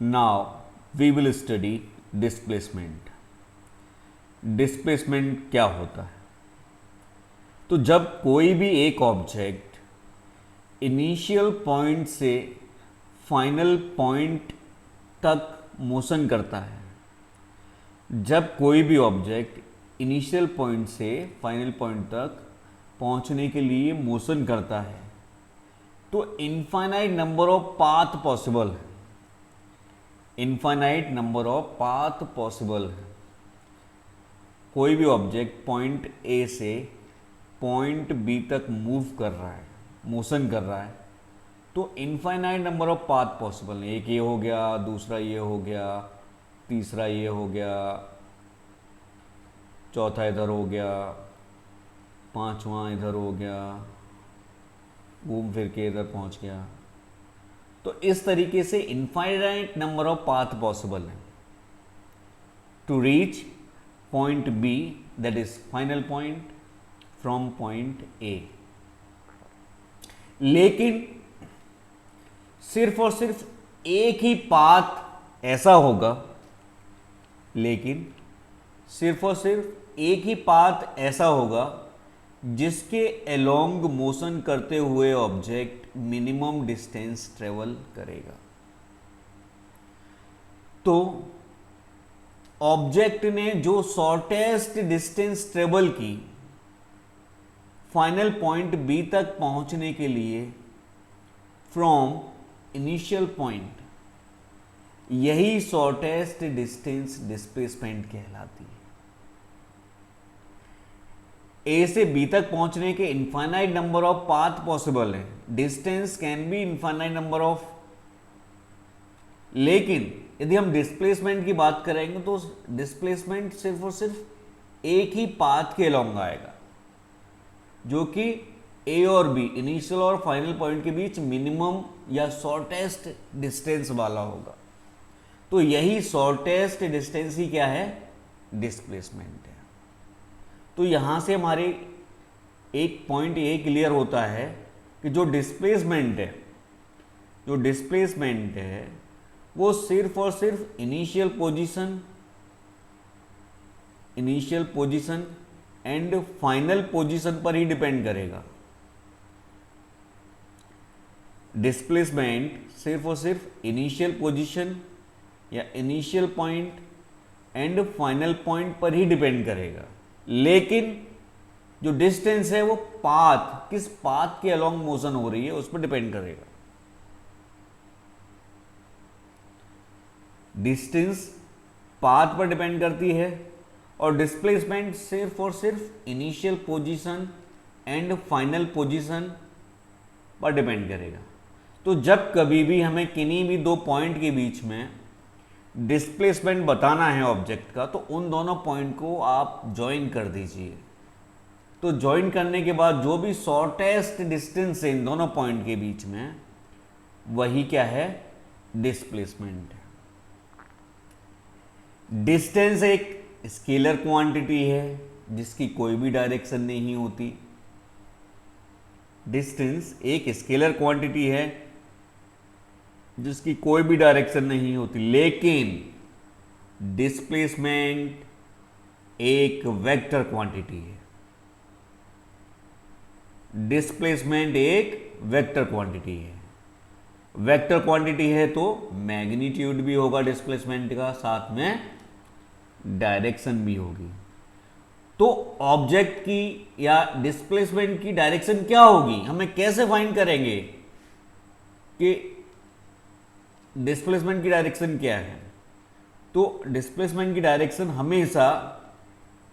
Now we will study displacement. Displacement क्या होता है? तो जब कोई भी एक ऑब्जेक्ट इनिशियल पॉइंट से फाइनल पॉइंट तक मोशन करता है, जब कोई भी ऑब्जेक्ट इनिशियल पॉइंट से फाइनल पॉइंट तक पहुंचने के लिए मोशन करता है, तो infinite number of path possible है। Infinite number of path possible है। कोई भी ऑब्जेक्ट पॉइंट ए से पॉइंट बी तक मूव कर रहा है, मोशन कर रहा है, तो infinite number of path possible है। एक ये हो गया, दूसरा ये हो गया, तीसरा ये हो गया, चौथा इधर हो गया, पांचवा इधर हो गया, घूम फिर के इधर पहुंच गया। तो इस तरीके से infinite number of path possible है to reach point B, that is final point from point A. लेकिन सिर्फ और सिर्फ एक ही पाथ ऐसा होगा, लेकिन सिर्फ और सिर्फ एक ही पाथ ऐसा होगा जिसके अलोंग मोशन करते हुए ऑब्जेक्ट मिनिमम डिस्टेंस ट्रेवल करेगा। तो ऑब्जेक्ट ने जो शॉर्टेस्ट डिस्टेंस ट्रेवल की फाइनल पॉइंट बी तक पहुंचने के लिए फ्रॉम इनिशियल पॉइंट, यही शॉर्टेस्ट डिस्टेंस डिस्प्लेसमेंट कहलाती है। ए से बी तक पहुंचने के infinite number of path possible है। Distance can be infinite number of, लेकिन यदि हम डिस्प्लेसमेंट की बात करेंगे तो डिस्प्लेसमेंट सिर्फ और सिर्फ एक ही पाथ के अलोंग आएगा, जो कि ए और बी, इनिशियल और फाइनल पॉइंट के बीच मिनिमम या शॉर्टेस्ट डिस्टेंस वाला होगा। तो यही शॉर्टेस्ट डिस्टेंस ही क्या है? डिस्प्लेसमेंट है। तो यहां से हमारे एक पॉइंट ये क्लियर होता है कि जो डिस्प्लेसमेंट है वो सिर्फ और सिर्फ initial position and final position पर ही डिपेंड करेगा। डिस्प्लेसमेंट सिर्फ और सिर्फ इनिशियल पोजीशन या initial point and final point पर ही डिपेंड करेगा, लेकिन जो डिस्टेंस है वो किस पाथ के अलोंग मोशन हो रही है उस पर डिपेंड करेगा। डिस्टेंस पाथ पर डिपेंड करती है और डिस्प्लेसमेंट सिर्फ और सिर्फ initial position and final position पर डिपेंड करेगा। तो जब कभी भी हमें किन्हीं भी दो पॉइंट के बीच में डिस्प्लेसमेंट बताना है ऑब्जेक्ट का, तो उन दोनों पॉइंट को आप ज्वाइन कर दीजिए। तो ज्वाइन करने के बाद जो भी शॉर्टेस्ट डिस्टेंस है इन दोनों पॉइंट के बीच में, वही क्या है? डिस्प्लेसमेंट है। डिस्टेंस एक स्केलर क्वांटिटी है जिसकी कोई भी डायरेक्शन नहीं होती। डिस्टेंस एक स्केलर क्वांटिटी है जिसकी कोई भी डायरेक्शन नहीं होती, लेकिन डिस्प्लेसमेंट एक वेक्टर क्वांटिटी है। डिस्प्लेसमेंट एक वेक्टर क्वांटिटी है। वेक्टर क्वांटिटी है तो मैग्नीट्यूड भी होगा डिस्प्लेसमेंट का, साथ में डायरेक्शन भी होगी। तो ऑब्जेक्ट की या डिस्प्लेसमेंट की डायरेक्शन क्या होगी, हमें कैसे फाइंड करेंगे कि डिस्प्लेसमेंट की डायरेक्शन क्या है? तो डिस्प्लेसमेंट की डायरेक्शन हमेशा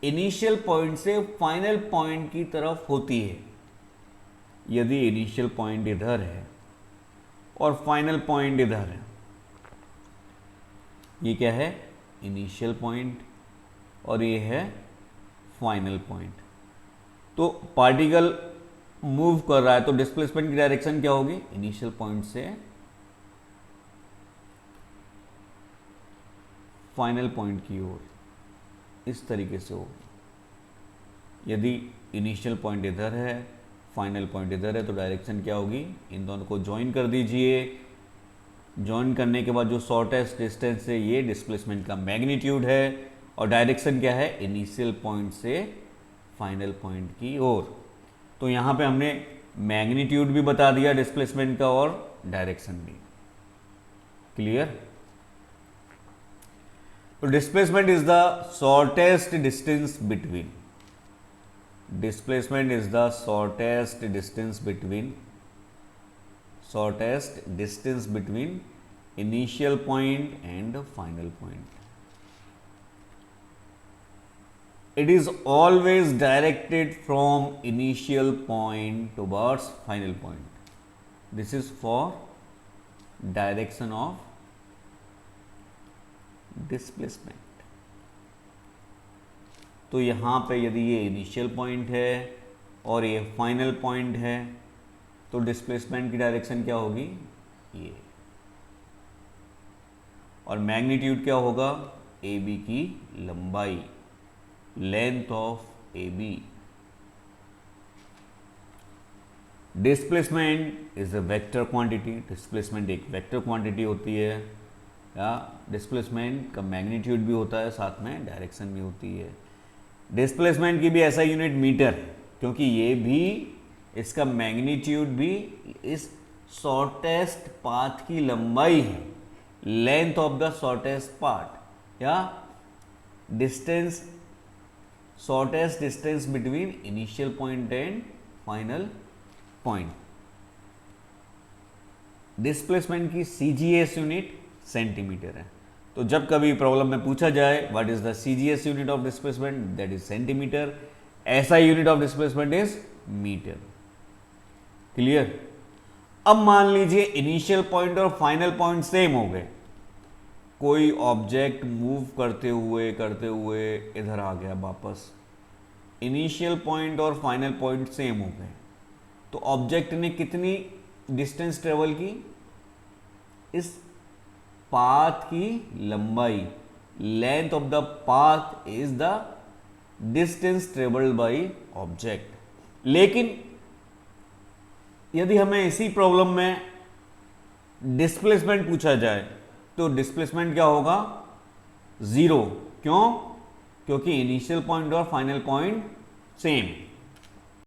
इनिशियल पॉइंट से फाइनल पॉइंट की तरफ होती है। यदि इनिशियल पॉइंट इधर है और फाइनल पॉइंट इधर है, ये क्या है? इनिशियल पॉइंट, और ये है फाइनल पॉइंट। तो पार्टिकल मूव कर रहा है तो डिस्प्लेसमेंट की डायरेक्शन क्या होगी? इनिशियल पॉइंट से फाइनल पॉइंट की ओर, इस तरीके से होगी। यदि इनिशियल पॉइंट इधर है, फाइनल पॉइंट इधर है, तो डायरेक्शन क्या होगी? इन दोनों को ज्वाइन कर दीजिए ज्वाइन करने के बाद जो शॉर्टेस्ट डिस्टेंस है ये डिस्प्लेसमेंट का मैग्नीट्यूड है, और डायरेक्शन क्या है, इनिशियल पॉइंट से फाइनल पॉइंट की ओर। तो यहाँ पे हमने मैग्नीट्यूड भी बता दिया डिस्प्लेसमेंट का और डायरेक्शन भी। क्लियर? तो displacement is the shortest distance between, displacement is the shortest distance between initial point and final point. It is always directed from initial point towards final point. This is for direction of displacement. तो यहाँ पे यदि ये initial point है और ये final point है तो डिस्प्लेसमेंट की डायरेक्शन क्या होगी, ये। और मैग्नीट्यूड क्या होगा, ए बी की लंबाई, length of A B. Displacement is a vector quantity, displacement एक वेक्टर क्वांटिटी होती है, या डिस्प्लेसमेंट का मैग्नीट्यूड भी होता है, साथ में डायरेक्शन भी होती है। डिस्प्लेसमेंट की भी ऐसा यूनिट मीटर, क्योंकि ये भी, इसका मैग्नीट्यूड भी इस शॉर्टेस्ट पाथ की लंबाई है, length of the shortest path, या distance, shortest distance between initial point and final point. Displacement की सीजीएस यूनिट सेंटीमीटर है। तो जब कभी प्रॉब्लम में पूछा जाए what is the CGS unit of displacement, that is centimetre. SI unit of displacement is metre. Clear? अब मान लीजिए इनिशियल पॉइंट और फाइनल पॉइंट सेम हो गए, कोई ऑब्जेक्ट मूव करते हुए इधर आ गया वापस, इनिशियल पॉइंट और फाइनल पॉइंट सेम हो गए, तो ऑब्जेक्ट ने कितनी डिस्टेंस ट्रेवल की, इस पाथ की लंबाई, length of the path is the distance travelled by object. लेकिन यदि हमें इसी प्रॉब्लम में डिस्प्लेसमेंट पूछा जाए तो डिस्प्लेसमेंट क्या होगा, 0। क्यों? क्योंकि इनिशियल पॉइंट और फाइनल पॉइंट सेम।